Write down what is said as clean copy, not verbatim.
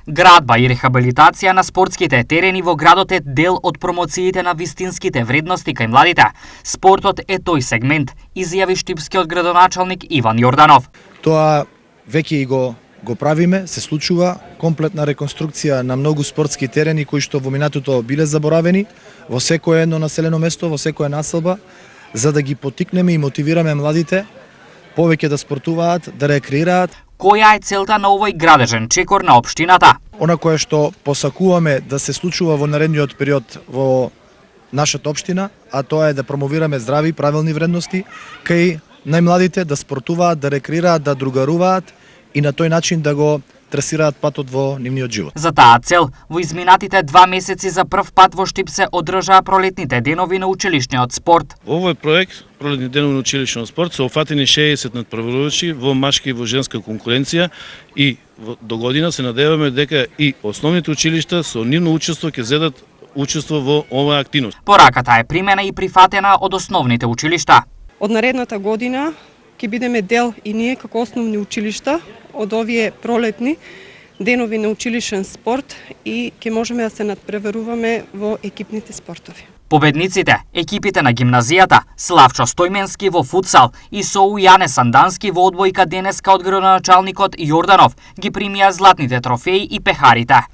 Градба и рехабилитација на спортските терени во градот е дел од промоциите на вистинските вредности кај младите. Спортот е тој сегмент, изјави штипскиот градоначалник Иван Јорданов. Тоа веќе и го правиме, се случува комплетна реконструкција на многу спортски терени кои што во минатото биле заборавени во секое едно населено место, во секоја населба, за да ги поттикнеме и мотивираме младите повеќе да спортуваат, да рекреираат. Која е целта на овој градежен чекор на општината? Она кое што посакуваме да се случува во наредниот период во нашата општина, а тоа е да промовираме здрави и правилни вредности кај најмладите, да спортуваат, да рекреираат, да другаруваат и на тој начин да го трасираат патот во нивниот живот. За таа цел, во изминатите 2 месеци за прв пат во Штип се одржаа пролетните денови на училишниот спорт. Овој проект, пролетни денови на училишниот спорт, се офатени 60 надпреварувачи во машка и во женска конкуренција и до година се надеваме дека и основните училишта со нивно учество ќе зедат учество во оваа активност. Пораката е примена и прифатена од основните училишта. Од наредната година ќе бидеме дел и ние како основни училишта од овие пролетни денови на училишен спорт и ќе можеме да се надпреваруваме во екипните спортови. Победниците, екипите на гимназијата, Славчо Стојменски во футсал и Соу Јане Сандански во одбојка денеска од градоначалникот Јорданов ги примија златните трофеи и пехарите.